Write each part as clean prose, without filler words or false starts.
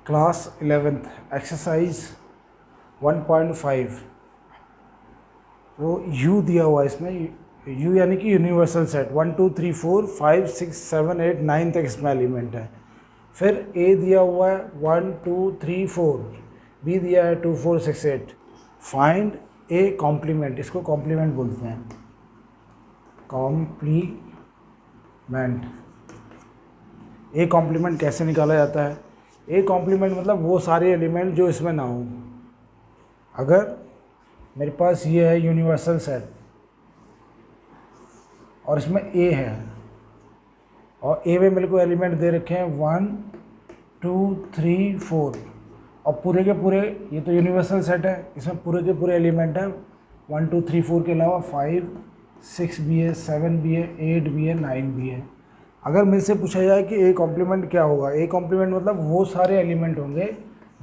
Class 11th exercise 1.5। तो you दिया हुआ है इसमें, यू यानी कि यूनिवर्सल सेट 1 2 3 4 5 6 7 8 9 तक इसमें एलिमेंट है। फिर ए दिया हुआ है 1 2 3 4, बी दिया है 2 4 6 8। फाइंड ए कॉम्प्लीमेंट, इसको कॉम्प्लीमेंट बोलते हैं, कॉम्प्लीमेंट। ए कॉम्प्लीमेंट कैसे निकाला जाता है? ए कॉम्प्लीमेंट मतलब वो सारे एलिमेंट जो इसमें ना हो। अगर मेरे पास ये है यूनिवर्सल सेट और इसमें ए है और ए में मेरे को एलिमेंट दे रखे हैं 1 2 3 4 और पूरे के पूरे, ये तो यूनिवर्सल सेट है, इसमें पूरे के पूरे एलिमेंट हैं 1 2 3 4 के अलावा 5 6 भी है, 7 भी है, 8 भी है, 9 भी है। अगर मेरे से पूछा जाए कि ए कॉम्प्लीमेंट क्या होगा, ए कॉम्प्लीमेंट मतलब वो सारे एलिमेंट होंगे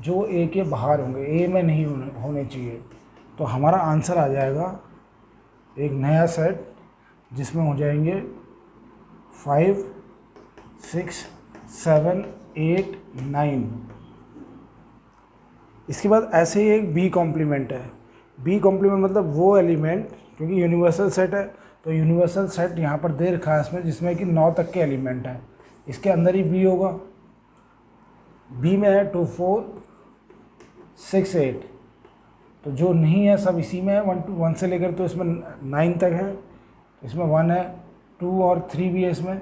जो ए के बाहर होंगे, ए में नहीं होने चाहिए। तो हमारा आंसर आ जाएगा एक नया सेट जिसमें हो जाएंगे 5 6 7 8 9। इसके बाद ऐसे ही एक बी कॉम्प्लीमेंट है। बी कॉम्प्लीमेंट मतलब वो एलिमेंट, क्योंकि यूनिवर्सल सेट है तो यूनिवर्सल सेट यहाँ पर दे रखा है इसमें, जिसमें कि 9 तक के एलिमेंट हैं, इसके अंदर ही बी होगा। बी में है 2 4 6 8, तो जो नहीं है सब इसी में है, 1 से लेकर तो इसमें 9 तक है। इसमें 1 है, 2 और 3 भी है, इसमें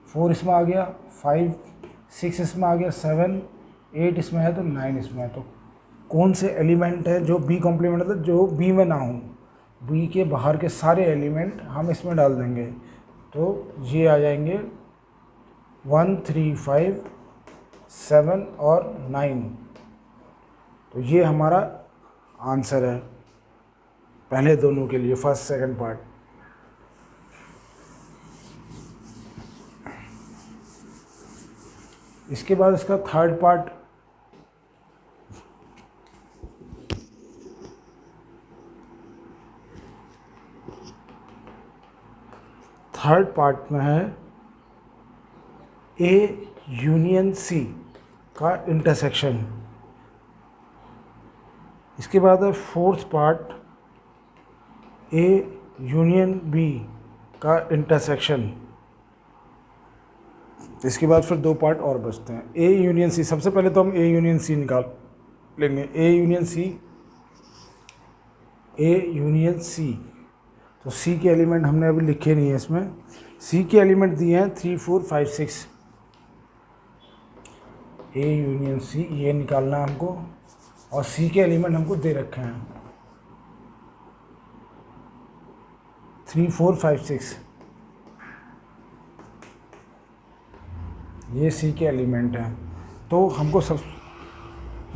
4 इसमें आ गया, 5 6 इसमें आ गया, 7 8 इसमें है, तो 9 इसमें है। तो कौन से एलिमेंट है जो बी कॉम्प्लीमेंट मतलब जो बी में ना हो, बी के बाहर के सारे एलिमेंट हम इसमें डाल देंगे। तो ये आ जाएंगे 1 3 5 7 और 9। तो ये हमारा आंसर है पहले दोनों के लिए, फर्स्ट सेकंड पार्ट। इसके बाद इसका थर्ड पार्ट, थर्ड पार्ट में है ए यूनियन सी का इंटरसेक्शन। इसके बाद है fourth part A union B का इंटरसेक्शन। इसके बाद फिर 2 पार्ट और बचते हैं। ए यूनियन सी, सबसे पहले तो हम ए यूनियन सी निकाल लेंगे। ए यूनियन सी, ए यूनियन सी, तो सी के एलिमेंट हमने अभी लिखे नहीं है इसमें। सी के एलिमेंट दिए हैं 3 4 5 6। ए यूनियन सी ये निकालना है हमको, और सी के एलिमेंट हमको दे रखे हैं 3 4 5 6। ये सी के एलिमेंट हैं। तो हमको सब,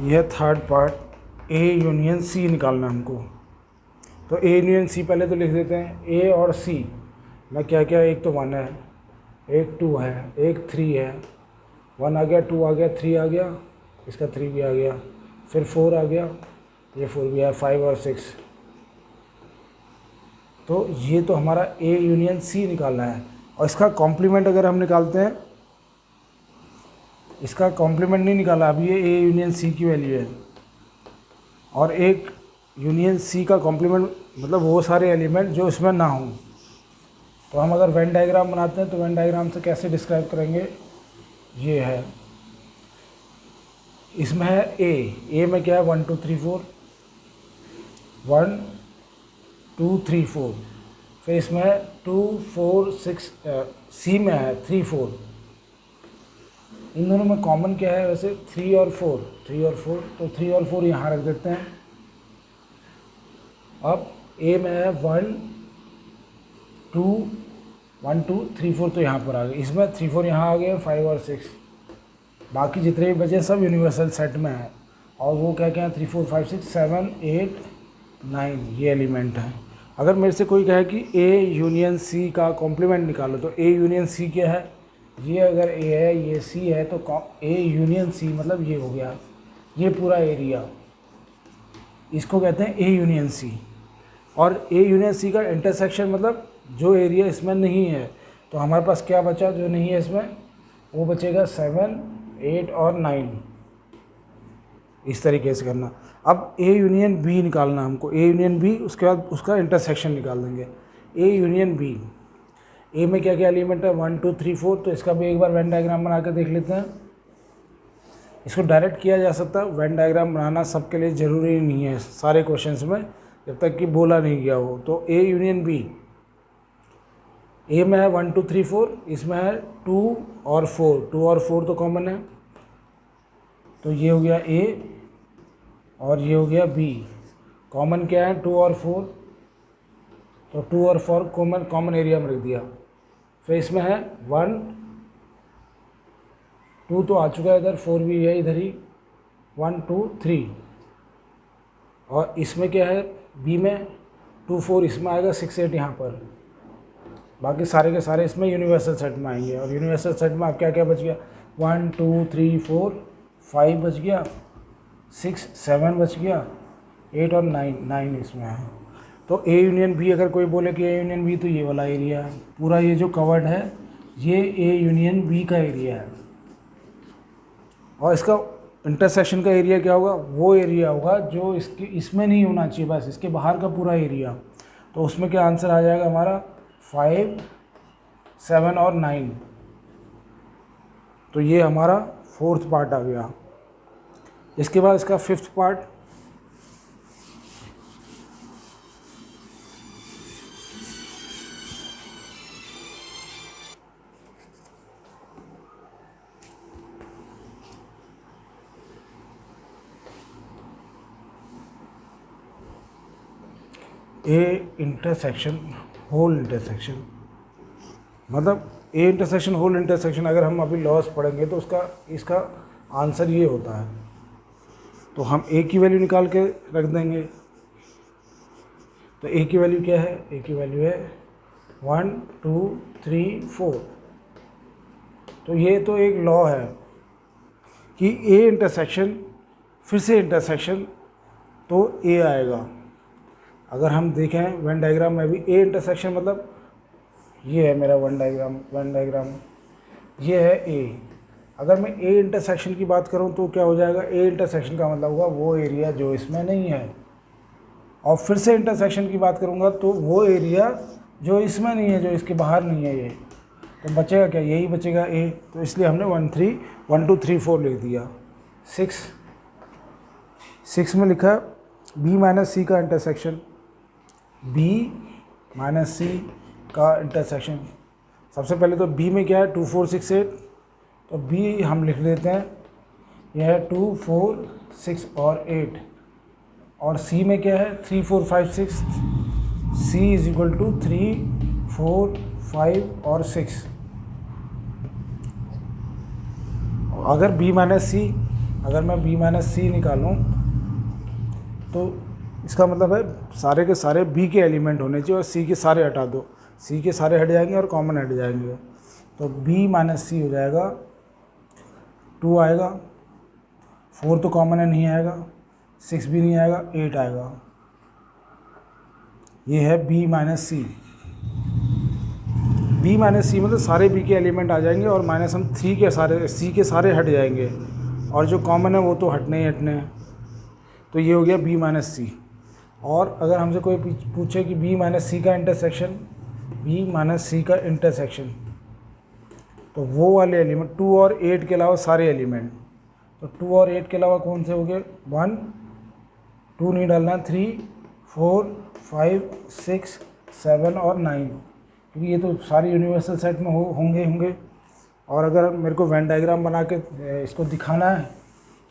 यह third part A union C निकालना है हमको। तो ए यूनियन सी पहले तो लिख देते हैं। ए और सी में क्या क्या, एक तो 1 है, एक 2 है, एक 3 है। 1 आ गया, 2 आ गया, 3 आ गया, इसका 3 भी आ गया, फिर 4 आ गया, ये 4 भी है, 5 और 6। तो ये तो हमारा ए यूनियन सी निकालना है। और इसका कॉम्प्लीमेंट अगर हम निकालते हैं, इसका कॉम्प्लीमेंट नहीं निकाला अभी, ये ए यूनियन सी की वैल्यू है। और एक यूनियन सी का कॉम्प्लीमेंट मतलब वो सारे एलिमेंट जो इसमें ना हों। तो हम अगर वेन डायग्राम बनाते हैं तो वेन डायग्राम से कैसे डिस्क्राइब करेंगे, ये है, इसमें है ए में क्या है 1 2 3 4, 1 2 3 4। फिर इसमें है 2 4 6, सी में है 3 4। इन दोनों में कॉमन क्या है वैसे, 3 और 4, 3 और 4, तो 3 और 4 यहाँ रख देते हैं। अब ए में है 1 2 3 4, तो यहाँ पर आ गए, इसमें 3 4 यहाँ आ गए, 5 और 6। बाकी जितने भी बचे सब यूनिवर्सल सेट में है। और वो क्या क्या है, 3 4 5 6 7 8 9, ये एलिमेंट हैं। अगर मेरे से कोई कहे कि ए यूनियन सी का कॉम्प्लीमेंट निकालो, तो ए यूनियन सी क्या है, ये अगर ए है, ये सी है, तो ए यूनियन सी मतलब ये हो गया, ये पूरा एरिया, इसको कहते हैं ए यूनियन सी। और ए यूनियन सी का इंटरसेक्शन मतलब जो एरिया इसमें नहीं है। तो हमारे पास क्या बचा जो नहीं है इसमें, वो बचेगा 7 8 और 9। इस तरीके से करना। अब ए यूनियन बी निकालना हमको, ए यूनियन बी, उसके बाद उसका इंटरसेक्शन निकाल देंगे। ए यूनियन बी, ए में क्या क्या एलिमेंट है, 1 2 3 4, तो इसका भी एक बार वेन डायग्राम बना के देख लेते हैं। इसको डायरेक्ट किया जा सकता है, वेन डायग्राम बनाना सबके लिए ज़रूरी नहीं है सारे क्वेश्चंस में, जब तक कि बोला नहीं गया हो। तो ए यूनियन बी, ए में है 1 2 3 4, इसमें है 2 और 4, 2 और 4 तो कॉमन है, तो ये हो गया ए और ये हो गया बी। कॉमन क्या है, 2 और 4, तो 2 और 4 कॉमन एरिया में रख दिया। फिर इसमें है 1 2 तो आ चुका है इधर, 4 भी है इधर ही, 1 2 3, और इसमें क्या है बी में 2 4, इसमें आएगा 6 8 यहाँ पर। बाकी सारे के सारे इसमें यूनिवर्सल सेट में आएंगे। और यूनिवर्सल सेट में अब क्या क्या बच गया, 1 2 3 4 5 बच गया, 6 7 बच गया, 8 और 9 इसमें है। तो ए यूनियन बी, अगर कोई बोले कि ए यूनियन बी, तो ये वाला एरिया है पूरा, ये जो कवर्ड है ये ए यूनियन बी का एरिया है। और इसका इंटरसेक्शन का एरिया क्या होगा, वो एरिया होगा जो इसमें नहीं होना चाहिए, बस इसके बाहर का पूरा एरिया। तो उसमें क्या आंसर आ जाएगा हमारा, 5 7 और 9। तो ये हमारा 4th पार्ट आ गया। इसके बाद इसका 5th part, A intersection whole intersection, मतलब ए इंटरसेक्शन होल इंटरसेक्शन अगर हम अभी लॉस पढ़ेंगे तो इसका आंसर ये होता है। तो हम ए की वैल्यू निकाल के रख देंगे। तो ए की वैल्यू क्या है, ए की वैल्यू है 1 2 3 4। तो ये तो एक लॉ है कि ए इंटरसेक्शन फिर से इंटरसेक्शन तो ए आएगा। अगर हम देखें वेन डायग्राम में भी ए इंटरसेक्शन, मतलब ये है मेरा वेन डायग्राम, ये है ए। अगर मैं ए इंटरसेक्शन की बात करूं तो क्या हो जाएगा, ए इंटरसेक्शन का मतलब होगा वो एरिया जो इसमें नहीं है। और फिर से इंटरसेक्शन की बात करूंगा तो वो एरिया जो इसमें नहीं है, जो इसके बाहर नहीं है ये। तो बचेगा क्या, यही बचेगा ए। तो इसलिए हमने 1 2 3 4 लिख दिया। 6 में लिखा बी माइनस सी का इंटरसेक्शन, बी माइनस सी का इंटरसेक्शन। सबसे पहले तो बी में क्या है, 2 4 6 8, तो बी हम लिख लेते हैं, यह है 2 4 6 और 8। और सी में क्या है, 3 4 5 6, सी इज इक्वल टू 3 4 5 और 6। अगर बी माइनस सी, अगर मैं बी माइनस सी निकालूँ तो इसका मतलब है सारे के सारे बी के एलिमेंट होने चाहिए और सी के सारे हटा दो, सी के सारे हट जाएंगे और कॉमन हट जाएंगे। तो बी माइनस सी हो जाएगा, 2 आएगा, 4 तो कॉमन है नहीं आएगा, 6 भी नहीं आएगा, 8 आएगा। ये है बी माइनस सी। बी माइनस सी मतलब सारे बी के एलिमेंट आ जाएंगे और माइनस हम सी के सारे हट जाएंगे और जो कॉमन है वो तो हटने ही हटने हैं। तो ये हो गया बी माइनस सी। और अगर हमसे कोई पूछे कि बी माइनस सी का इंटरसेक्शन, बी माइनस सी का इंटरसेक्शन, तो वो वाले एलिमेंट 2 और 8 के अलावा सारे एलिमेंट, तो 2 और 8 के अलावा कौन से हो गए, 1 2 नहीं डालना, 3 4 5 6 7 और 9, क्योंकि ये तो सारे यूनिवर्सल सेट में होंगे। और अगर मेरे को वेन डायग्राम बना के इसको दिखाना है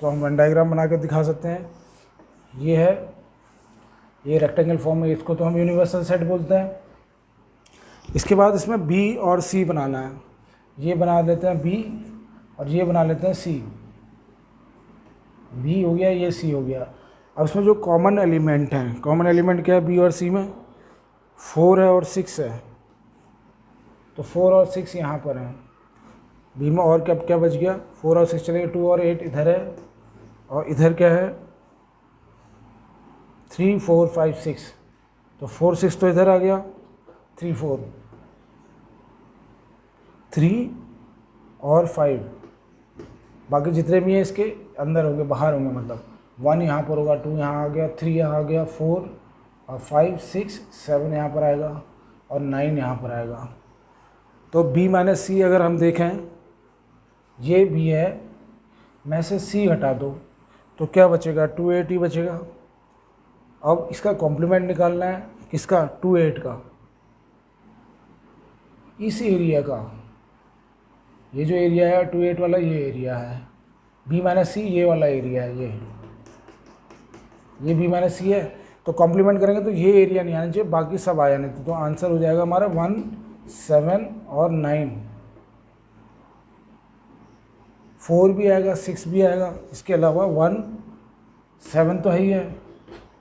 तो हम वेन डायग्राम बना के दिखा सकते हैं। ये है, ये रेक्टेंगल फॉर्म में, इसको तो हम यूनिवर्सल सेट बोलते हैं। इसके बाद इसमें बी और सी बनाना है। ये बना लेते हैं बी और ये बना लेते हैं सी। बी हो गया, ये सी हो गया। अब इसमें जो कॉमन एलिमेंट हैं, कॉमन एलिमेंट क्या है बी और सी में, 4 है और 6 है। तो 4 और 6 यहाँ पर हैं। बी में और क्या बच गया, 4 और 6 चले गए, 2 और 8 इधर है और इधर क्या है 3 4 5 6। तो 4 6 तो इधर आ गया, 3 4 3 और 5, बाकी जितने भी हैं इसके अंदर होंगे, बाहर होंगे मतलब। 1 यहाँ पर होगा, 2 यहाँ आ गया, 3 यहाँ आ गया, 4 और 5 6 7 यहाँ पर आएगा और 9 यहाँ पर आएगा। तो b माइनस सी अगर हम देखें, ये b है, मैं से c हटा दो तो क्या बचेगा, 2 8 ही बचेगा। अब इसका कॉम्प्लीमेंट निकालना है, किसका, 2 8 का, इस एरिया का। ये जो एरिया है 2 8 वाला, ये एरिया है। b माइनस सी ये वाला एरिया है, ये b माइनस सी है। तो कॉम्प्लीमेंट करेंगे तो ये एरिया नहीं आना चाहिए, बाकी सब आ जाने। तो आंसर हो जाएगा हमारा 1 7 और 9, 4 भी आएगा, 6 भी आएगा। इसके अलावा 1 7 तो है ही है,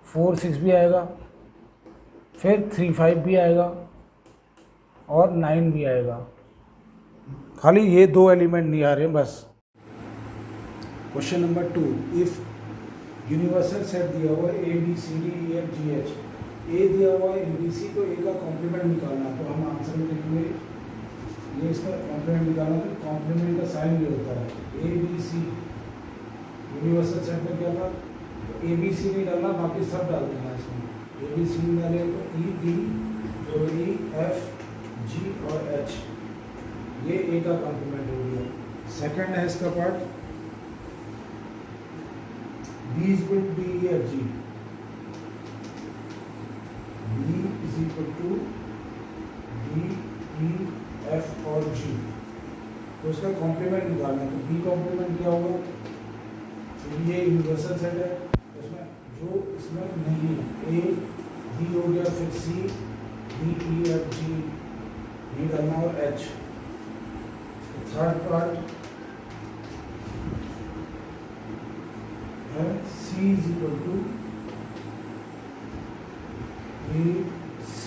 4 6 भी आएगा, फिर 3 5 भी आएगा और 9 भी आएगा। खाली ये 2 एलिमेंट नहीं आ रहे हैं बस। Question number 2, if universal set दिया हुआ है ABCDEFGH, ए दिया हुआ है ABC, तो ए का कॉम्प्लीमेंट निकालना। तो हम आंसर में लिखेंगे, ये इसका कॉम्प्लीमेंट निकालना, तो कॉम्प्लीमेंट का साइन ये होता है ABC। यूनिवर्सल सेट में क्या था, तो ABC नहीं डालना, बाकी सब डाल देना इसमें। ABC नहीं डाले तो ED और EFG और H, ये ए का कॉम्प्लीमेंट हो गया। सेकंड है इसका part, B is equal to DEFG, B is equal to D E F और G, तो इसका कॉम्प्लीमेंट निकालना है। तो B कॉम्प्लीमेंट क्या होगा, तो ये यूनिवर्सल सेट है, उसमें जो इसमें नहीं है, A B हो गया, फिर C D E F G नहीं डालना और H। थर्ड पार्ट है C is equal to A C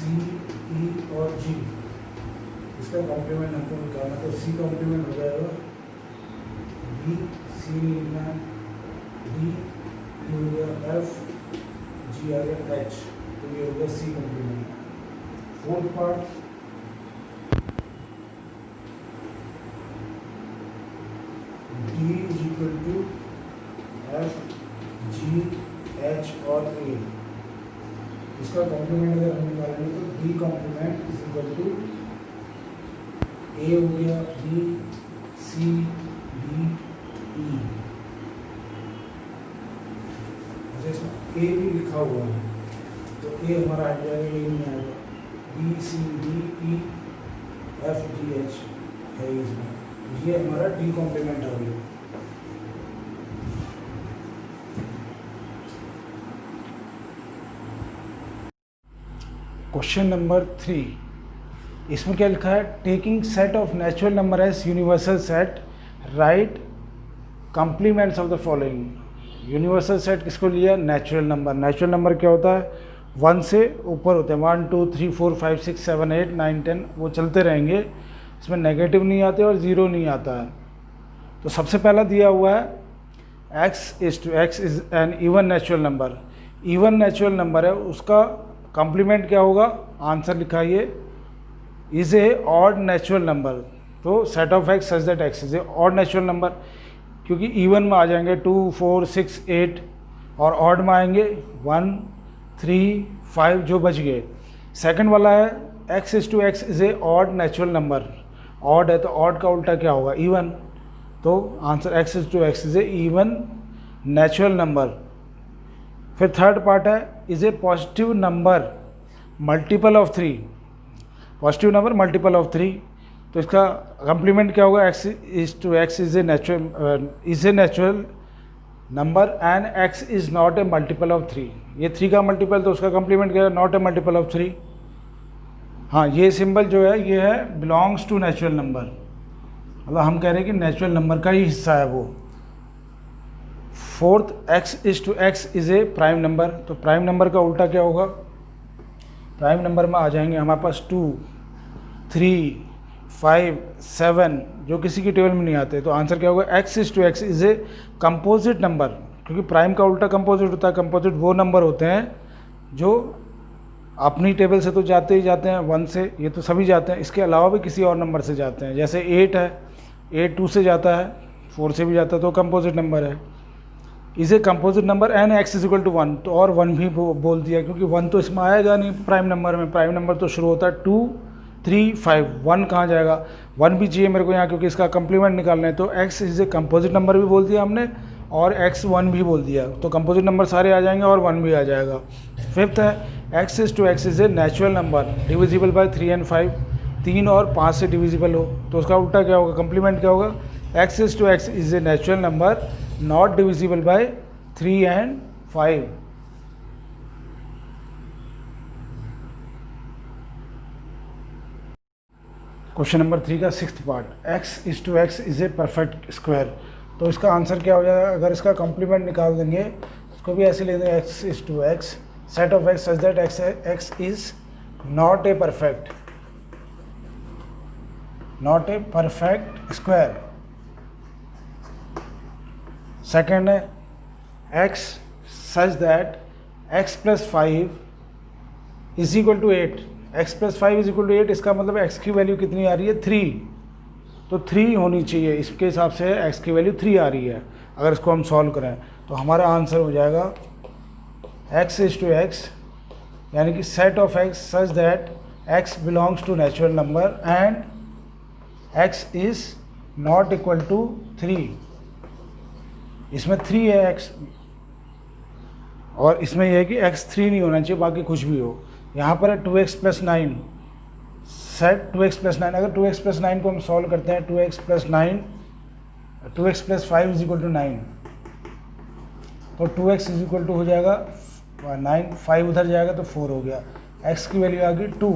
E और G, इसका कॉम्प्लीमेंट हमको निकालना। तो C कॉम्प्लीमेंट हो जाएगा B, C नहीं लिखना है, D E हो गया, F G आ गया, H, तो ये हो गया C complement. Fourth part D is equal to F G H और A, इसका कॉम्प्लीमेंट अगर हम निकालेंगे तो B complement is equal to A हो गया, B C D E, इसमें A भी लिखा हुआ है तो A हमारा आ जाएगा, ये नहीं आएगा, B C D E F G H है इसमें, ये हमारा D कॉम्प्लीमेंट आ गया। क्वेश्चन नंबर 3, इसमें क्या लिखा है, taking set of natural number as universal set, write complements of the following. Universal set किसको लिया, नेचुरल नंबर। नेचुरल नंबर क्या होता है, 1 से ऊपर होते हैं, 1 2 3 4 5 6 7 8 9 10, वो चलते रहेंगे, इसमें नेगेटिव नहीं आते और ज़ीरो नहीं आता है। तो सबसे पहला दिया हुआ है x is an even natural number. Even natural number है, उसका कॉम्प्लीमेंट क्या होगा, आंसर लिखाइए, is a odd natural number. तो set of x such that X is a odd natural number, क्योंकि इवन में आ जाएंगे 2 4 6 8 और ऑड में आएंगे 1 3 5 जो बच गए। सेकंड वाला है x is a odd natural number, odd है तो ऑड का उल्टा क्या होगा, इवन। तो answer x is a even natural number. फिर थर्ड पार्ट है is a positive number multiple of 3, positive number multiple of 3, तो इसका कम्प्लीमेंट क्या होगा, x is a natural number and x is not a multiple of 3। ये 3 का multiple, तो उसका कम्प्लीमेंट क्या है, नॉट ए मल्टीपल ऑफ 3। हाँ, ये सिंबल जो है ये है बिलोंग्स टू नेचुरल नंबर, मतलब हम कह रहे हैं कि नेचुरल नंबर का ही हिस्सा है वो। Fourth x is a prime number, तो प्राइम नंबर का उल्टा क्या होगा, प्राइम नंबर में आ जाएंगे हमारे पास 2 3 5 7 जो किसी की टेबल में नहीं आते। तो आंसर क्या होगा, x is a composite number, क्योंकि प्राइम का उल्टा कंपोजिट होता है। कंपोजिट वो नंबर होते हैं जो अपनी टेबल से तो जाते ही जाते हैं 1 से, ये तो सभी जाते हैं, इसके अलावा भी किसी और नंबर से जाते हैं। जैसे 8 है, 8 2 से जाता है, 4 से भी जाता है, तो कंपोजिट नंबर है। Is a composite number N x is equal to 1, तो और 1 भी बोल दिया, क्योंकि 1 तो इसमें आएगा नहीं प्राइम नंबर में। प्राइम नंबर तो शुरू होता है 2 3 5, 1 कहाँ जाएगा, 1 भी चाहिए मेरे को यहाँ, क्योंकि इसका कंप्लीमेंट निकालना है। तो x is a composite number भी बोल दिया हमने, और एक्स 1 भी बोल दिया, तो कंपोजिट नंबर सारे आ जाएंगे और 1 भी आ जाएगा। फिफ्थ है x is to x is a natural number divisible by 3 and 5, 3 और 5 से डिविजिबल हो, तो उसका उल्टा क्या होगा, कंप्लीमेंट क्या होगा, x is to x is a natural number not divisible by 3 and 5। Question number 3 का 6th part, x is to x is a perfect square. तो इसका आंसर क्या हो जाएगा, अगर इसका कॉम्प्लीमेंट निकाल देंगे, इसको भी ऐसे ले देंगे, x is to x set of x such that x is not a perfect square. Second है x such that x plus 5 is equal to 8, x plus 5 is equal to 8, इसका मतलब x की वैल्यू कितनी आ रही है, 3, तो 3 होनी चाहिए, इसके हिसाब से x की वैल्यू 3 आ रही है। अगर इसको हम सॉल्व करें तो हमारा आंसर हो जाएगा x इज टू एक्स, यानी कि set of x such that x belongs to natural number and x is not equal to 3। इसमें 3 है x, और इसमें यह है कि x 3 नहीं होना चाहिए, बाकी कुछ भी हो। यहाँ पर है 2x plus 9, set 2x plus 9, अगर 2x प्लस 9 को हम सॉल्व करते हैं, 2x plus 9, 2x plus 5 is equal to 9, तो 2x इज इक्वल टू हो जाएगा 9, 5 उधर जाएगा तो 4 हो गया, x की वैल्यू आ गई 2,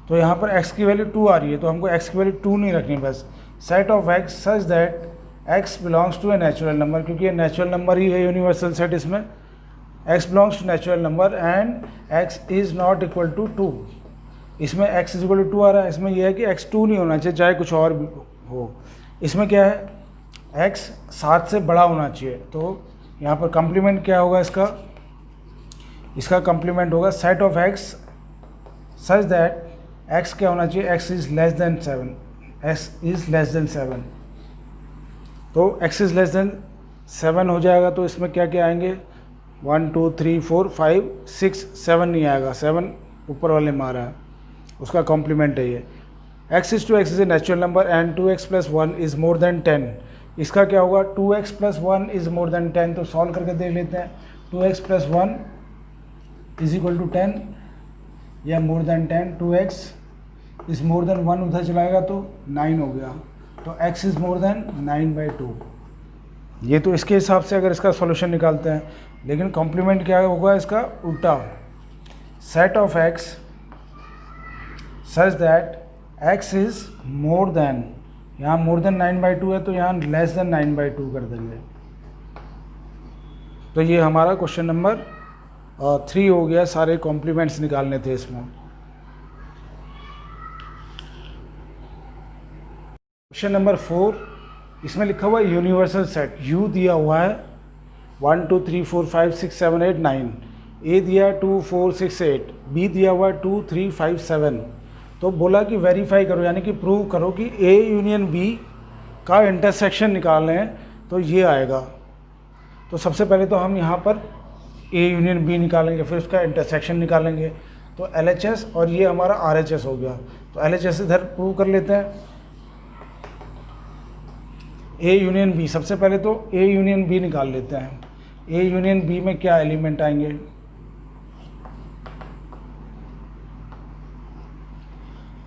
तो यहाँ पर x की वैल्यू 2 आ रही है, तो हमको x की वैल्यू 2 नहीं रखनी बस। Set of x such that x belongs to a natural number, क्योंकि ये नेचुरल नंबर ही है यूनिवर्सल सेट, इसमें x belongs to natural number and x is not equal to 2, इसमें x इज इक्वल टू 2 आ रहा है, इसमें यह है कि x 2 नहीं होना चाहिए, चाहे कुछ और भी हो। इसमें क्या है, x 7 से बड़ा होना चाहिए, तो यहाँ पर कॉम्प्लीमेंट क्या होगा इसका कॉम्प्लीमेंट होगा set of x such that x क्या होना चाहिए, x इज़ लेस देन 7, तो x इज़ लेस देन 7 हो जाएगा, तो इसमें क्या क्या आएंगे, 1 2 3 4 5 6 7 नहीं आएगा, 7 ऊपर वाले में आ रहा है, उसका कॉम्प्लीमेंट है ये। x is to x is a natural number and 2x plus 1 is more than 10, इसका क्या होगा, 2x plus 1 is more than 10, तो सॉल्व करके देख लेते हैं, 2x plus 1 is equal to 10 या मोर than 10, 2x is more then 1 उधर चलाएगा तो 9 हो गया, तो x इज़ मोर देन 9/2। ये तो इसके हिसाब से अगर इसका सॉल्यूशन निकालते हैं, लेकिन कॉम्प्लीमेंट क्या होगा इसका उल्टा, set of x such that x is more then, यहाँ मोर देन 9/2 है तो यहाँ लेस देन 9/2 कर देंगे। तो ये हमारा क्वेश्चन नंबर 3 हो गया, सारे कॉम्प्लीमेंट्स निकालने थे इसमें। क्वेश्चन नंबर 4, इसमें लिखा हुआ है यूनिवर्सल सेट, U दिया हुआ है 1 2 3 4 5 6 7 8 9, A दिया है 2 4 6 8, B दिया हुआ है 2 3 5 7, तो बोला कि वेरीफाई करो, यानी कि प्रूव करो कि A यूनियन B का इंटरसेक्शन निकालना है, तो ये आएगा। तो सबसे पहले तो हम यहाँ पर A यूनियन B निकालेंगे, फिर उसका इंटरसेक्शन निकालेंगे, तो LHS और ये हमारा RHS हो गया, तो LHS इधर प्रूव कर लेते हैं। A यूनियन B, सबसे पहले तो A यूनियन B निकाल लेते हैं। A यूनियन B में क्या एलिमेंट आएंगे,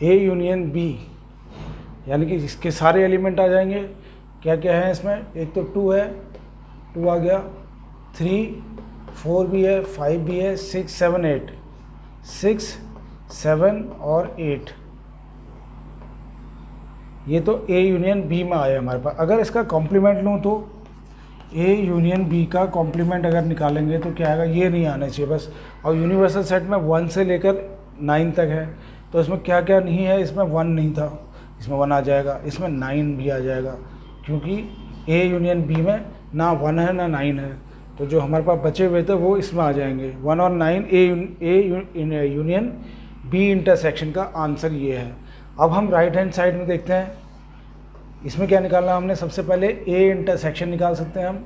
A यूनियन B यानी कि इसके सारे एलिमेंट आ जाएंगे। क्या क्या है इसमें, एक तो 2 है, 2 आ गया, 3 4 भी है, 5 भी है, 6 7 8, 6 7 और 8, ये तो A यूनियन B में आया हमारे पास। अगर इसका कॉम्प्लीमेंट लूँ तो A यूनियन B का कॉम्प्लीमेंट अगर निकालेंगे तो क्या आएगा, ये नहीं आना चाहिए बस। और यूनिवर्सल सेट में 1 से लेकर 9 तक है, तो इसमें क्या क्या नहीं है, इसमें 1 नहीं था, इसमें 1 आ जाएगा, इसमें 9 भी आ जाएगा, क्योंकि A यूनियन B में ना 1 है ना 9 है, तो जो हमारे पास बचे हुए थे वो इसमें आ जाएंगे, 1 और 9 A यूनियन B इंटरसेक्शन का आंसर ये है। अब हम राइट हैंड साइड में देखते हैं, इसमें क्या निकालना हमने, सबसे पहले A इंटरसेक्शन निकाल सकते हैं हम,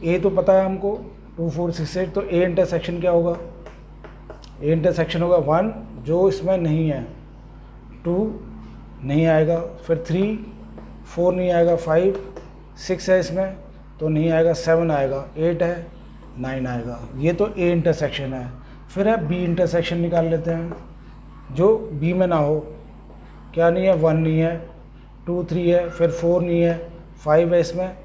ए तो पता है हमको 2 4 6 8, तो ए इंटरसेक्शन क्या होगा, ए इंटरसेक्शन होगा 1 जो इसमें नहीं है, 2 नहीं आएगा, फिर 3 4 नहीं आएगा, 5 6 है इसमें तो नहीं आएगा, 7 आएगा, 8 है 9 आएगा। ये तो ए इंटरसेक्शन है। फिर है बी इंटरसेक्शन निकाल लेते हैं, जो बी में ना हो। क्या नहीं है, 1 नहीं है, 2 3 है, फिर 4 नहीं है, 5 है इसमें,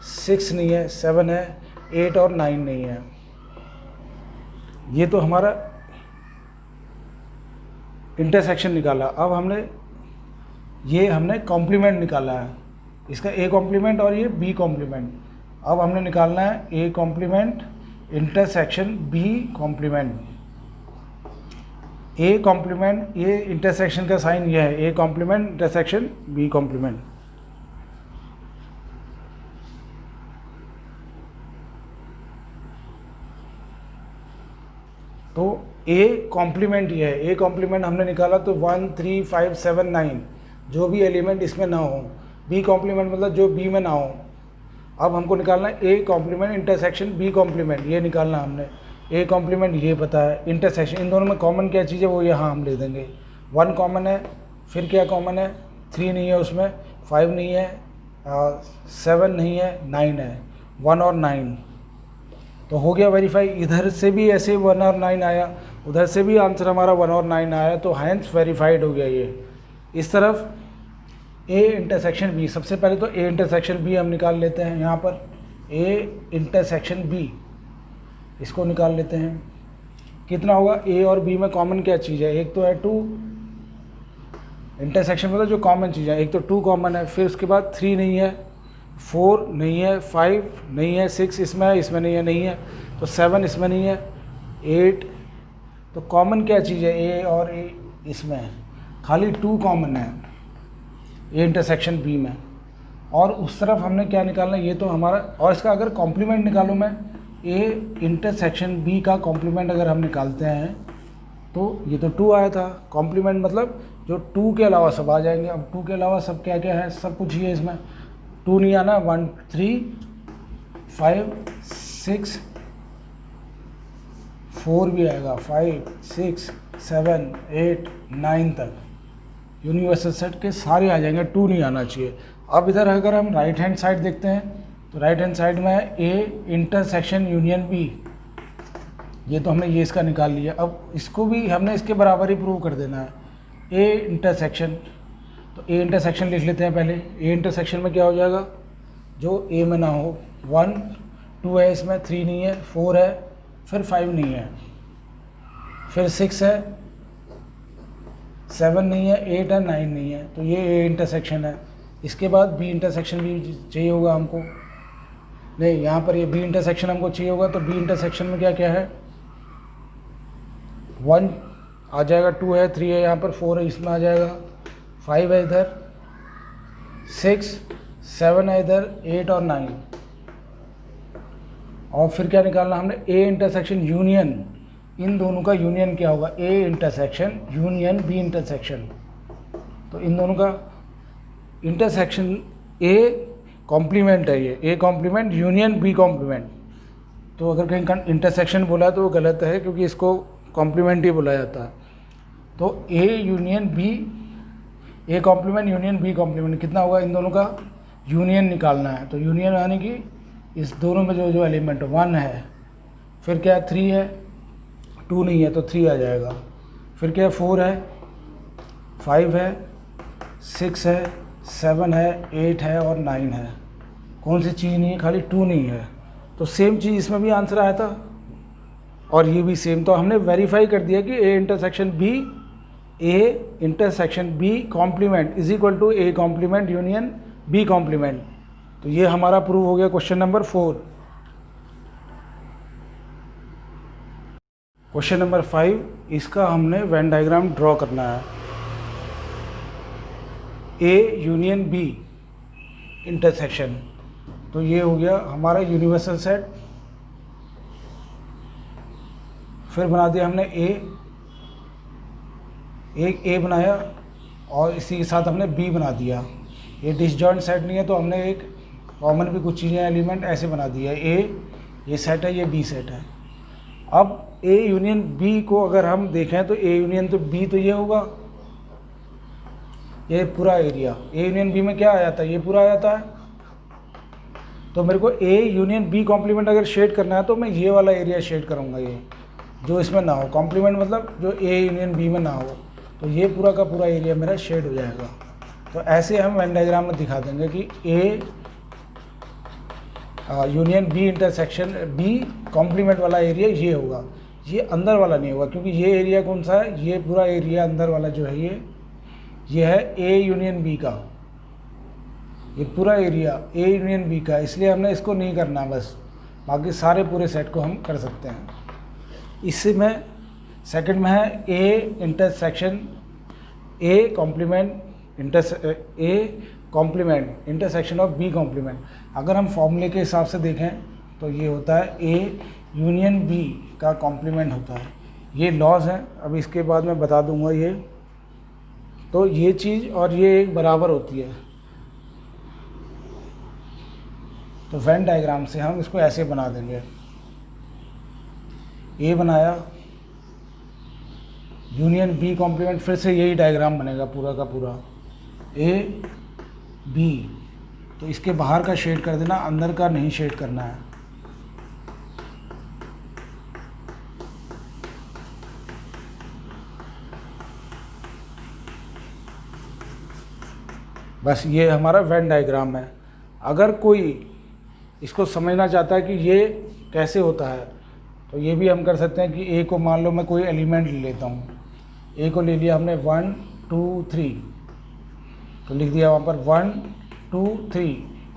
6 नहीं है, 7 है, 8 और 9 नहीं है। ये तो हमारा इंटरसेक्शन निकाला। अब हमने कॉम्प्लीमेंट निकाला है, इसका ए कॉम्प्लीमेंट और ये बी कॉम्प्लीमेंट। अब हमने निकालना है A complement intersection B complement. A complement, ये इंटरसेक्शन का साइन ये है, A complement intersection B complement. तो ए कॉम्प्लीमेंट ये है, ए कॉम्प्लीमेंट हमने निकाला तो 1 3 5 7 9 जो भी एलिमेंट इसमें ना हो। बी कॉम्प्लीमेंट मतलब जो बी में ना हो। अब हमको निकालना है A complement intersection B complement, ये निकालना हमने। ए कॉम्प्लीमेंट ये पता है, इंटरसेक्शन इन दोनों में कॉमन क्या चीज़ है वो यहाँ हम ले देंगे। 1 कॉमन है, फिर क्या कॉमन है, 3 नहीं है उसमें, 5 नहीं है, 7 नहीं है, 9 है, 1 और 9 तो हो गया वेरीफाई। इधर से भी ऐसे 1 और 9 आया, उधर से भी आंसर हमारा 1 और 9 आया, तो हैंस वेरीफाइड हो गया ये। इस तरफ ए इंटरसेक्शन बी, सबसे पहले तो ए इंटरसेक्शन बी हम निकाल लेते हैं। यहाँ पर ए इंटरसेक्शन बी इसको निकाल लेते हैं। कितना होगा, ए और बी में कॉमन क्या चीज़ है, एक तो है 2, इंटरसेक्शन मतलब जो कॉमन चीज़ है, एक तो 2 कॉमन है, फिर उसके बाद 3 नहीं है, 4 नहीं है, 5 नहीं है, 6 इसमें है, इसमें नहीं है, तो 7 इसमें नहीं है, 8 तो कॉमन क्या चीज़ है, ए और ए इसमें है, खाली 2 कॉमन है ए इंटरसेक्शन बी में। और उस तरफ हमने क्या निकालना है, ये तो हमारा, और इसका अगर कॉम्प्लीमेंट निकालूँ मैं, ए इंटरसेक्शन बी का कॉम्प्लीमेंट अगर हम निकालते हैं तो ये तो 2 आया था। कॉम्प्लीमेंट मतलब जो 2 के अलावा सब आ जाएंगे। अब 2 के अलावा सब क्या क्या है, सब कुछ ही है इसमें। 2 नहीं आना, 1 3 5 6 4 भी आएगा, 5 6 7 8 9 तक यूनिवर्सल सेट के सारे आ जाएंगे, 2 नहीं आना चाहिए। अब इधर अगर हम राइट हैंड साइड देखते हैं तो राइट हैंड साइड में है ए इंटरसेक्शन यूनियन बी, ये तो हमने ये इसका निकाल लिया। अब इसको भी हमने इसके बराबर ही प्रूव कर देना है, ए इंटरसेक्शन। तो ए इंटरसेक्शन लिख लेते हैं पहले। ए इंटरसेक्शन में क्या हो जाएगा, जो ए में ना हो। 1 2 है इसमें, 3 नहीं है, 4 है, फिर 5 नहीं है, फिर 6 है, 7 नहीं है, 8 है, 9 नहीं है, तो ये ए इंटरसेक्शन है। इसके बाद बी इंटरसेक्शन भी चाहिए होगा हमको, नहीं यहाँ पर ये बी इंटरसेक्शन हमको चाहिए होगा। तो बी इंटरसेक्शन में क्या क्या है, 1 आ जाएगा, 2 है, 3 है, यहाँ पर 4 है, इसमें आ जाएगा, 5 है इधर, 6 7 है इधर, 8 और 9। और फिर क्या निकालना हमने, ए इंटरसेक्शन यूनियन, इन दोनों का यूनियन क्या होगा, A intersection union B intersection. तो इन दोनों का इंटरसेक्शन ए कॉम्प्लीमेंट है, ये A complement union B complement. तो अगर कहीं इंटरसेक्शन बोला तो वो गलत है, क्योंकि इसको कॉम्प्लीमेंट ही बोला जाता है। तो A union B, A complement union B complement, कितना होगा, इन दोनों का यूनियन निकालना है। तो यूनियन यानी कि इस दोनों में जो एलिमेंट 1 है, फिर क्या 3 है, 2 नहीं है तो 3 आ जाएगा, फिर क्या 4 है, 5 है, 6 है, 7 है, 8 है और 9 है। कौन सी चीज़ नहीं है, खाली 2 नहीं है। तो सेम चीज़ इसमें भी आंसर आया था और ये भी सेम। तो हमने वेरीफाई कर दिया कि A intersection B, A intersection B complement is equal to A complement union B complement. तो ये हमारा प्रूव हो गया क्वेश्चन नंबर 4। क्वेश्चन नंबर 5, इसका हमने वेन डायग्राम ड्रॉ करना है। ए यूनियन बी इंटरसेक्शन, तो ये हो गया हमारा यूनिवर्सल सेट। फिर बना दिया हमने एक ए बनाया और इसी के साथ हमने बी बना दिया। ये डिसजॉइंट सेट नहीं है तो हमने एक कॉमन भी कुछ चीज़ें एलिमेंट ऐसे बना दिया है। ये सेट है, ये बी सेट है। अब ए यूनियन बी को अगर हम देखें तो ए यूनियन तो बी तो ये होगा, ये पूरा एरिया। ए यूनियन बी में क्या आ जाता है, ये पूरा आ जाता है। तो मेरे को ए यूनियन बी कॉम्प्लीमेंट अगर शेड करना है तो मैं ये वाला एरिया शेड करूँगा, ये जो इसमें ना हो। कॉम्प्लीमेंट मतलब जो ए यूनियन बी में ना हो, तो ये पूरा का पूरा एरिया मेरा शेड हो जाएगा। तो ऐसे हम वेन डायग्राम में दिखा देंगे कि A union B intersection B complement वाला एरिया ये होगा, ये अंदर वाला नहीं होगा, क्योंकि ये एरिया कौन सा है, ये पूरा एरिया अंदर वाला जो है ये है ए यूनियन बी का, ये पूरा एरिया ए यूनियन बी का। इसलिए हमने इसको नहीं करना, बस बाकी सारे पूरे सेट को हम कर सकते हैं। इसमें सेकंड में है A intersection A complement intersection of B complement. अगर हम फॉर्मूले के हिसाब से देखें तो ये होता है ए यूनियन बी का कॉम्प्लीमेंट होता है। ये लॉज हैं, अभी इसके बाद मैं बता दूंगा ये। तो ये चीज़ और ये एक बराबर होती है। तो वेन डायग्राम से हम इसको ऐसे बना देंगे, ए बनाया यूनियन बी कॉम्प्लीमेंट, फिर से यही डायग्राम बनेगा पूरा का पूरा ए बी। तो इसके बाहर का शेड कर देना, अंदर का नहीं शेड करना है। बस ये हमारा वेन डायग्राम है। अगर कोई इसको समझना चाहता है कि ये कैसे होता है तो ये भी हम कर सकते हैं कि ए को मान लो मैं कोई एलिमेंट ले लेता हूँ। ए को ले लिया हमने 1 2 3, तो लिख दिया वहाँ पर 1 2 3।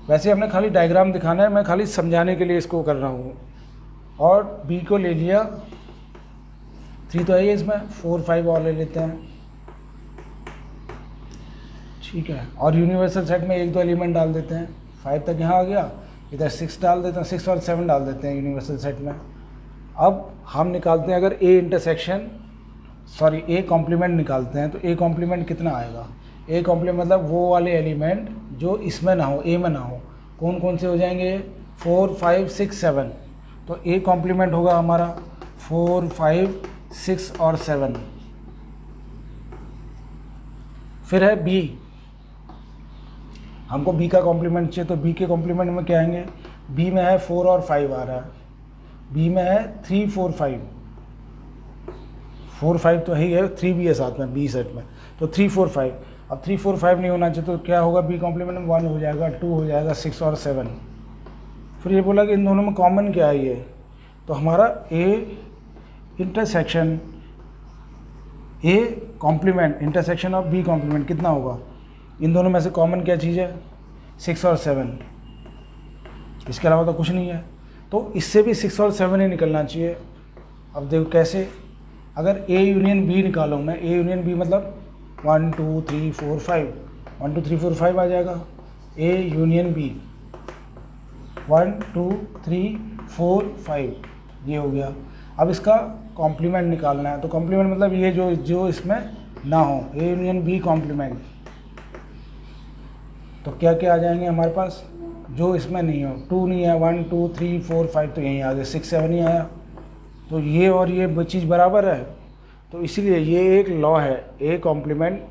वैसे हमने खाली डायग्राम दिखाना है, मैं खाली समझाने के लिए इसको कर रहा हूँ। और बी को ले लिया 3 तो है ही इसमें, 4 5 और ले लेते हैं, ठीक है। और यूनिवर्सल सेट में 1 2 एलिमेंट डाल देते हैं, 5 तक यहाँ आ गया, इधर 6 डाल देते हैं, 6 और 7 डाल देते हैं यूनिवर्सल सेट में। अब हम निकालते हैं, अगर ए कॉम्प्लीमेंट निकालते हैं तो ए कॉम्प्लीमेंट कितना आएगा। ए कॉम्प्लीमेंट मतलब वो वाले एलिमेंट जो इसमें ना हो, ए में ना हो। कौन कौन से हो जाएंगे, 4 5 6 7। तो ए कॉम्प्लीमेंट होगा हमारा 4 5 6 और 7। फिर है बी, हमको बी का कॉम्प्लीमेंट चाहिए, तो बी के कॉम्प्लीमेंट में क्या आएंगे, बी में है 4 और 5 आ रहा है, बी में है 3 4 5, 4 5 तो ही है, 3 भी है साथ में बी सेट में, तो 3 4 5। अब 3 4 5 नहीं होना चाहिए, तो क्या होगा, बी कॉम्प्लीमेंट में 1 हो जाएगा, 2 हो जाएगा, 6 और 7। फिर ये बोला कि इन दोनों में कॉमन क्या है, ये तो हमारा A intersection A complement intersection of B complement कितना होगा, इन दोनों में से कॉमन क्या चीज़ है, 6 और 7, इसके अलावा तो कुछ नहीं है। तो इससे भी 6 और 7 ही निकलना चाहिए। अब देखो कैसे, अगर ए यूनियन बी निकालो मैं, ए यूनियन बी मतलब 1 2 3 4 5, 1 2 3 4 5 आ जाएगा। ए यूनियन बी 1 2 3 4 5 ये हो गया। अब इसका कॉम्प्लीमेंट निकालना है, तो कॉम्प्लीमेंट मतलब ये जो इसमें ना हो, ए यूनियन बी कॉम्प्लीमेंट। तो क्या क्या आ जाएंगे हमारे पास, जो इसमें नहीं हो, 2 नहीं है, 1 2 3 4 5 तो यहीं आ गए, 6 7 ही आया। तो ये और ये चीज़ बराबर है, तो इसीलिए ये एक लॉ है, ए कॉम्प्लीमेंट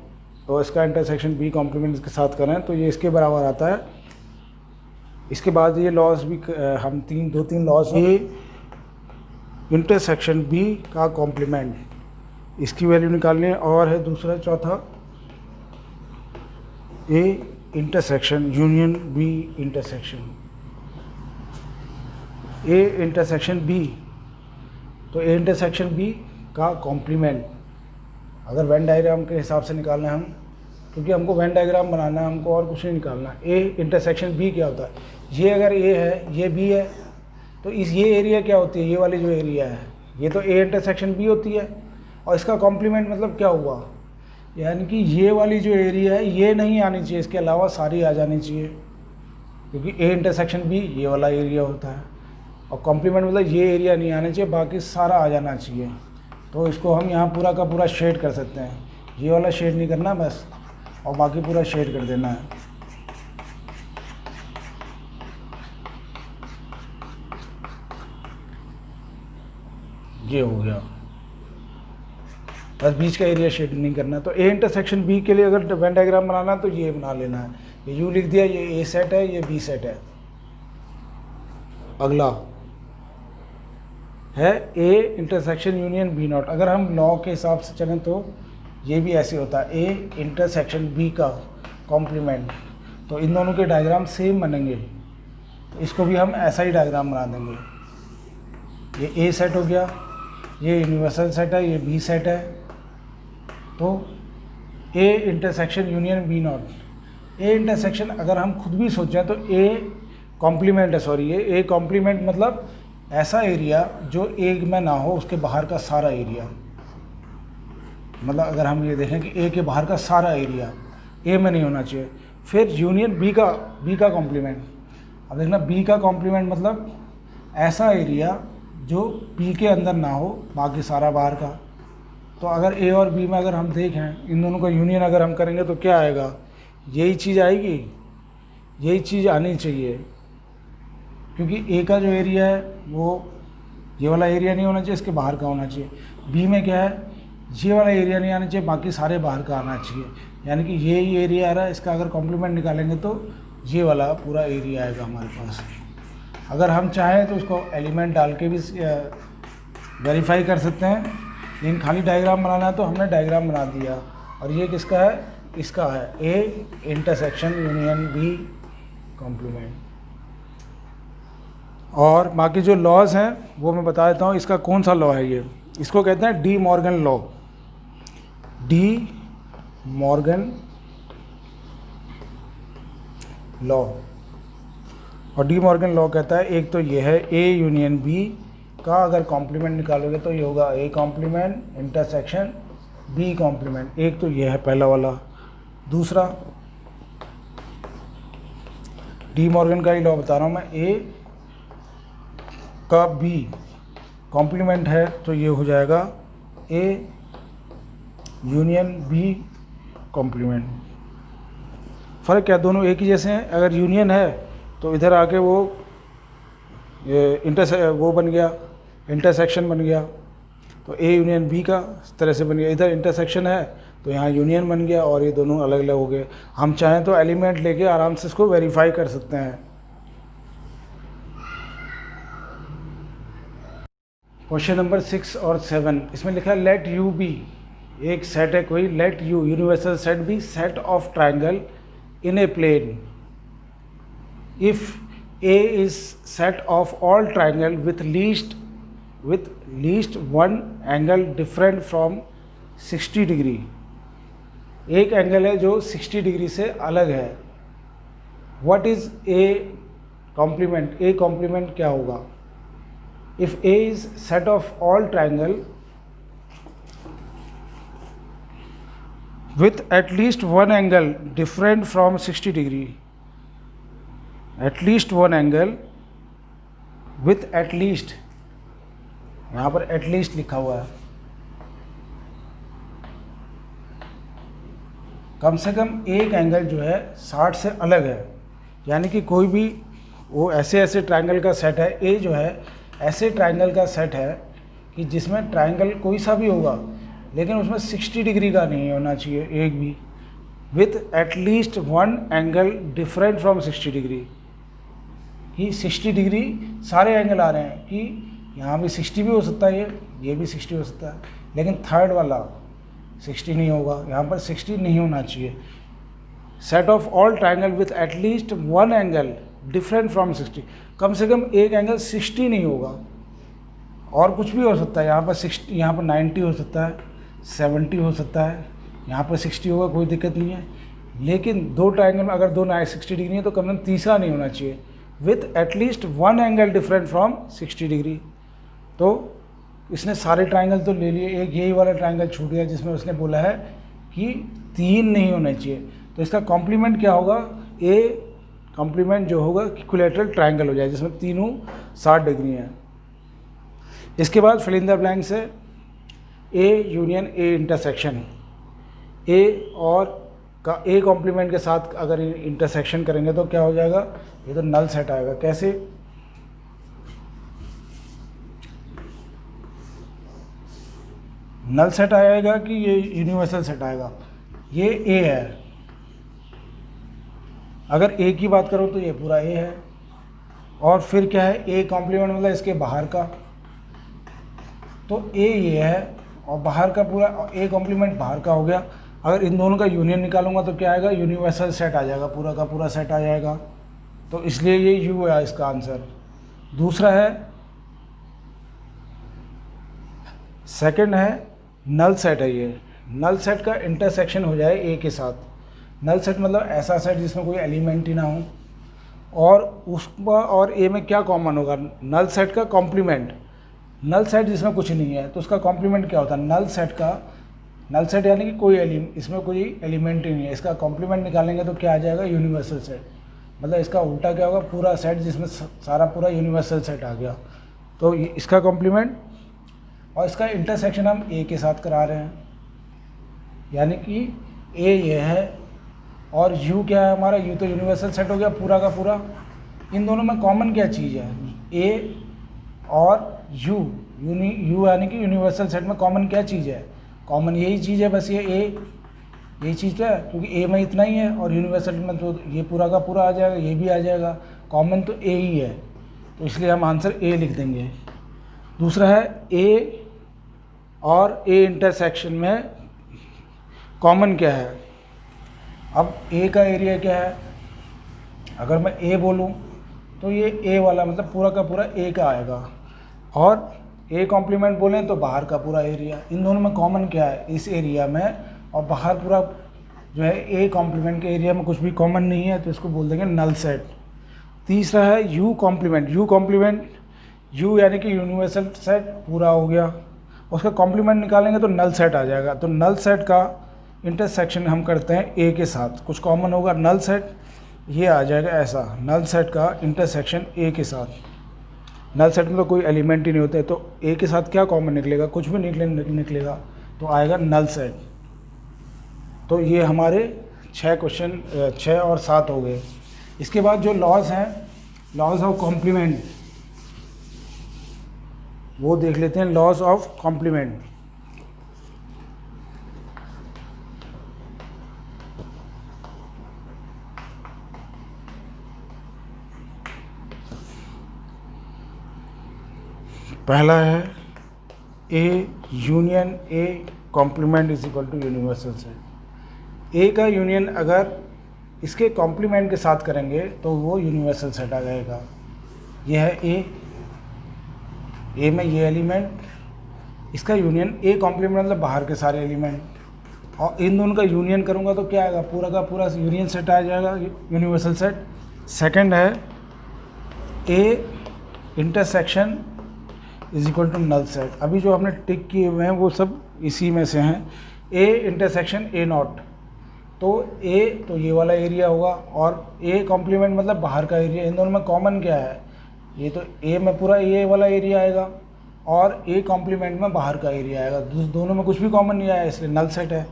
और इसका इंटरसेक्शन बी कॉम्प्लीमेंट इसके साथ करें तो ये इसके बराबर आता है। इसके बाद ये लॉज भी हम 2-3 लॉज, ए इंटरसेक्शन बी का कॉम्प्लीमेंट, इसकी वैल्यू निकालनी है। और है दूसरा चौथा, A intersection union B intersection, A intersection B, तो ए इंटरसेक्शन बी का कॉम्प्लीमेंट अगर वेन डायग्राम के हिसाब से निकालना है हम, क्योंकि हमको वेन डायग्राम बनाना है, हमको और कुछ नहीं निकालना। ए इंटरसेक्शन बी क्या होता है, ये अगर ए है, ये बी है, तो ये एरिया क्या होती है, ये वाली जो एरिया है ये तो ए इंटरसेक्शन बी होती है। और इसका कॉम्प्लीमेंट मतलब क्या हुआ, यानी कि ये वाली जो एरिया है ये नहीं आनी चाहिए, इसके अलावा सारी आ जानी चाहिए, क्योंकि ए इंटरसेक्शन बी ये वाला एरिया होता है। और कॉम्प्लीमेंट मतलब ये एरिया नहीं आना चाहिए, बाकी सारा आ जाना चाहिए। तो इसको हम यहाँ पूरा का पूरा शेड कर सकते हैं, ये वाला शेड नहीं करना बस, और बाकी पूरा शेड कर देना है। ये हो गया, बस बीच का एरिया शेड नहीं करना। तो ए इंटरसेक्शन बी के लिए अगर वेन डायग्राम बनाना है तो ये बना लेना है, ये यू लिख दिया, ये ए सेट है, ये बी सेट है। अगला है A intersection union B not. अगर हम लॉ के हिसाब से चलें तो ये भी ऐसे होता है, ए इंटरसेक्शन बी का कॉम्प्लीमेंट। तो इन दोनों के डायग्राम सेम बनेंगे, तो इसको भी हम ऐसा ही डायग्राम बना देंगे। ये ए सेट हो गया, ये यूनिवर्सल सेट है, ये बी सेट है। तो A intersection union B not. A intersection अगर हम खुद भी सोचें तो ए कॉम्प्लीमेंट है, सॉरी ये ए कॉम्प्लीमेंट मतलब ऐसा एरिया जो ए में ना हो, उसके बाहर का सारा एरिया। मतलब अगर हम ये देखें कि ए के बाहर का सारा एरिया ए में नहीं होना चाहिए। फिर यूनियन बी का कॉम्प्लीमेंट। अब देखना बी का कॉम्प्लीमेंट मतलब ऐसा एरिया जो बी के अंदर ना हो, बाकी सारा बाहर का। तो अगर ए और बी में अगर हम देखें इन दोनों का यूनियन अगर हम करेंगे तो क्या आएगा, यही चीज़ आएगी, यही चीज़ आनी चाहिए। क्योंकि ए का जो एरिया है वो ये वाला एरिया नहीं होना चाहिए, इसके बाहर का होना चाहिए। बी में क्या है, ये वाला एरिया नहीं आना चाहिए, बाकी सारे बाहर का आना चाहिए। यानी कि ये ही एरिया आ रहा है, इसका अगर कॉम्प्लीमेंट निकालेंगे तो ये वाला पूरा एरिया आएगा हमारे पास। अगर हम चाहें तो उसको एलिमेंट डाल के भी वेरीफाई कर सकते हैं, लेकिन खाली डायग्राम बनाना है तो हमने डायग्राम बना दिया। और ये किसका है, इसका है A intersection union B complement. और बाकी जो लॉज हैं वो मैं बता देता हूँ। इसका कौन सा लॉ है ये, इसको कहते हैं De Morgan law. De Morgan law. और डी मॉर्गन लॉ कहता है, एक तो ये है ए यूनियन बी का अगर कॉम्प्लीमेंट निकालोगे तो ये होगा A complement intersection B complement. एक तो ये है पहला वाला। दूसरा डी मॉर्गन का ही लॉ बता रहा हूँ मैं, ए का बी कॉम्प्लीमेंट है तो ये हो जाएगा ए यूनियन बी कॉम्प्लीमेंट। फ़र्क क्या, दोनों एक ही जैसे हैं। अगर यूनियन है तो इधर आके वो वो बन गया, इंटरसेक्शन बन गया, तो ए यूनियन बी का इस तरह से बन गया। इधर इंटरसेक्शन है तो यहाँ यूनियन बन गया और ये दोनों अलग अलग हो गए। हम चाहें तो एलिमेंट लेके आराम से इसको वेरीफाई कर सकते हैं। क्वेश्चन नंबर 6 और 7, इसमें लिखा है लेट यू बी, एक सेट है कोई, let U universal set B set of triangle in a plane if A is set of all triangle with least one angle different from 60 degree. एक angle है जो 60 डिग्री से अलग है। What is A complement? A complement क्या होगा? If A is set of all triangle with at least one angle different from 60 degree, at least one angle with at least, यहाँ पर at least लिखा हुआ है, कम से कम एक एंगल जो है 60 से अलग है। यानी कि कोई भी वो ऐसे ट्रायंगल का सेट है, ए जो है ऐसे ट्रायंगल का सेट है कि जिसमें ट्रायंगल कोई सा भी होगा लेकिन उसमें 60 डिग्री का नहीं होना चाहिए एक भी, with at least one angle different from 60 degree. कि 60 डिग्री सारे एंगल आ रहे हैं कि यहाँ भी 60 भी हो सकता है, ये भी 60 हो सकता है, लेकिन थर्ड वाला 60 नहीं होगा, यहाँ पर 60 नहीं होना चाहिए। Set of all triangle with at least one angle different from 60, कम से कम एक एंगल 60 नहीं होगा, और कुछ भी हो सकता है। यहाँ पर 60, यहाँ पर 90 हो सकता है, 70 हो सकता है, यहाँ पर 60 होगा, कोई दिक्कत नहीं है। लेकिन दो ट्राइंगल में अगर दो 60 डिग्री है तो कम से कम तीसरा नहीं होना चाहिए, with at least one angle different from 60 degree. तो इसने सारे ट्राइंगल तो ले लिए, एक यही वाला ट्राइंगल छूट गया जिसमें उसने बोला है कि 3 नहीं होने चाहिए। तो इसका कॉम्प्लीमेंट क्या होगा, ए कॉम्प्लीमेंट जो होगा इक्विलैटरल ट्राइंगल हो जाए जिसमें तीनों 60 डिग्री हैं। इसके बाद फिल इन द ब्लैंक्स है ए यूनियन ए इंटरसेक्शन। ए और का ए कॉम्प्लीमेंट के साथ अगर इंटरसेक्शन करेंगे तो क्या हो जाएगा, ये तो नल सेट आएगा। कैसे, नल सेट आएगा कि ये यूनिवर्सल सेट आएगा? ये ए है, अगर ए की बात करो तो ये पूरा ए है। और फिर क्या है, ए कॉम्प्लीमेंट मतलब इसके बाहर का, तो ए ये है और बाहर का पूरा ए कॉम्प्लीमेंट बाहर का हो गया। अगर इन दोनों का यूनियन निकालूंगा तो क्या आएगा, यूनिवर्सल सेट आ जाएगा, पूरा का पूरा सेट आ जाएगा। तो इसलिए ये यू है इसका आंसर। दूसरा है, सेकंड है नल सेट है। ये नल सेट का इंटरसेक्शन हो जाए ए के साथ। नल सेट मतलब ऐसा सेट जिसमें कोई एलिमेंट ही ना हो, और उसका और ए में क्या कॉमन होगा, नल सेट का कॉम्प्लीमेंट। नल सेट जिसमें कुछ नहीं है तो उसका कॉम्प्लीमेंट क्या होता है, नल सेट का, नल सेट यानी कि कोई इसमें कोई एलिमेंट ही नहीं है, इसका कॉम्प्लीमेंट निकालेंगे तो क्या आ जाएगा, यूनिवर्सल सेट। मतलब इसका उल्टा क्या होगा, पूरा सेट जिसमें सारा पूरा यूनिवर्सल सेट आ गया। तो इसका कॉम्प्लीमेंट और इसका इंटरसेक्शन हम ए के साथ करा रहे हैं, यानी कि ए ये है और यू क्या है हमारा, यू तो यूनिवर्सल सेट हो गया पूरा का पूरा। इन दोनों में कॉमन क्या चीज़ है, ए और यू, यू यानी कि यूनिवर्सल सेट में कॉमन क्या चीज़ है, कॉमन यही चीज़ है बस, ये ए यही चीज़ है, क्योंकि ए में इतना ही है और यूनिवर्सल में तो ये पूरा का पूरा आ जाएगा, ये भी आ जाएगा, कॉमन तो ए ही है, तो इसलिए हम आंसर ए लिख देंगे। दूसरा है ए और ए इंटरसेक्शन में कॉमन क्या है। अब ए का एरिया क्या है, अगर मैं ए बोलूँ तो ये ए वाला मतलब पूरा का पूरा ए का आएगा, और ए कॉम्प्लीमेंट बोलें तो बाहर का पूरा एरिया। इन दोनों में कॉमन क्या है, इस एरिया में और बाहर पूरा जो है ए कॉम्प्लीमेंट के एरिया में कुछ भी कॉमन नहीं है, तो इसको बोल देंगे नल सेट। तीसरा है U complement. U complement, U यानी कि यूनिवर्सल सेट पूरा हो गया, उसका कॉम्प्लीमेंट निकालेंगे तो नल सेट आ जाएगा। तो नल सेट का इंटरसेक्शन हम करते हैं ए के साथ, कुछ कॉमन होगा, नल सेट ये आ जाएगा ऐसा, नल सेट का इंटरसेक्शन ए के साथ। नल सेट में तो कोई एलिमेंट ही नहीं होता है, तो ए के साथ क्या कॉमन निकलेगा, कुछ भी निकलेगा, तो आएगा नल सेट। तो ये हमारे 6 क्वेश्चन 6 और 7 हो गए। इसके बाद जो लॉज हैं, लॉज ऑफ कॉम्प्लीमेंट, वो देख लेते हैं। लॉज ऑफ कॉम्प्लीमेंट, पहला है A union A complement is equal to universal set. A का यूनियन अगर इसके कॉम्प्लीमेंट के साथ करेंगे तो वो यूनिवर्सल सेट आ जाएगा। यह है ए में ये एलिमेंट, इसका यूनियन ए कॉम्प्लीमेंट मतलब बाहर के सारे एलिमेंट, और इन दोनों का यूनियन करूँगा तो क्या आएगा, पूरा का पूरा यूनियन सेट आ जाएगा, यूनिवर्सल सेट। सेकंड है A intersection is equal to null set. अभी जो हमने टिक किए हुए हैं वो सब इसी में से हैं। ए इंटरसेक्शन ए नॉट, तो ए तो ये वाला एरिया होगा, और ए कॉम्प्लीमेंट मतलब बाहर का एरिया। इन दोनों में कॉमन क्या है, ये तो ए में पूरा ये वाला एरिया आएगा, और ए कॉम्प्लीमेंट में बाहर का एरिया आएगा, दोनों में कुछ भी कॉमन नहीं आया, इसलिए नल सेट है।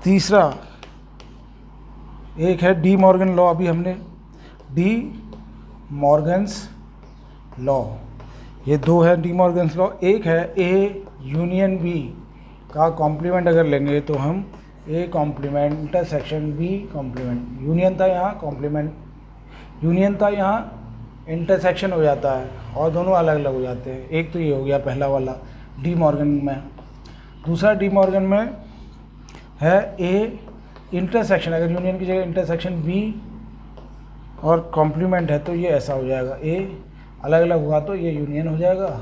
तीसरा एक है डी मॉर्गन लॉ। अभी हमने डी मॉर्गन्स लॉ, ये दो है डी मॉर्गन्स लॉ। एक है ए यूनियन बी का कॉम्प्लीमेंट अगर लेंगे तो हम A complement intersection B complement, union था यहाँ कॉम्प्लीमेंट, यूनियन था यहाँ इंटरसेक्शन हो जाता है, और दोनों अलग अलग हो जाते हैं। एक तो ये हो गया पहला वाला डी मॉर्गन में। दूसरा डी मॉर्गन में है ए इंटरसेक्शन, अगर यूनियन की जगह इंटरसेक्शन बी और कॉम्प्लीमेंट है तो ये ऐसा हो जाएगा, ए अलग अलग हुआ तो ये यूनियन हो जाएगा,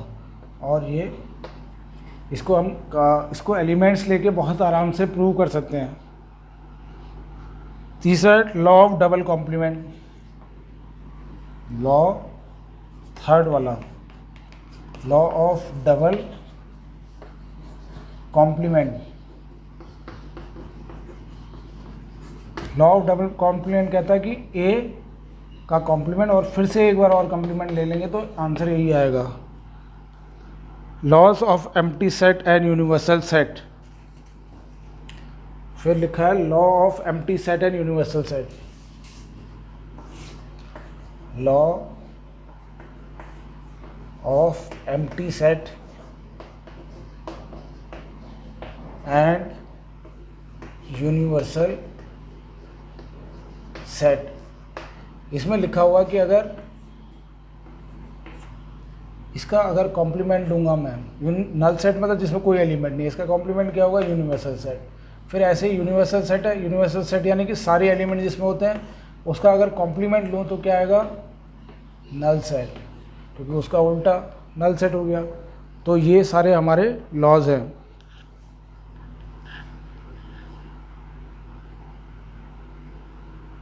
और ये इसको हम इसको एलिमेंट्स लेके बहुत आराम से प्रूव कर सकते हैं। तीसरा law of double complement, law third वाला law of double complement. Law of double complement कहता है कि ए का कॉम्प्लीमेंट और फिर से एक बार और कॉम्प्लीमेंट ले लेंगे तो आंसर यही आएगा। Laws of empty set and universal set, फिर लिखा है law of empty set and universal set. Law of empty set and universal set. इसमें लिखा हुआ कि अगर इसका अगर कॉम्प्लीमेंट लूँगा मैं, नल सेट मतलब जिसमें कोई एलिमेंट नहीं है, इसका कॉम्प्लीमेंट क्या होगा, यूनिवर्सल सेट। फिर ऐसे ही यूनिवर्सल सेट है, यूनिवर्सल सेट यानी कि सारे एलिमेंट जिसमें होते हैं उसका अगर कॉम्प्लीमेंट लूँ तो क्या आएगा, नल सेट, क्योंकि उसका उल्टा नल सेट हो गया। तो ये सारे हमारे लॉज हैं।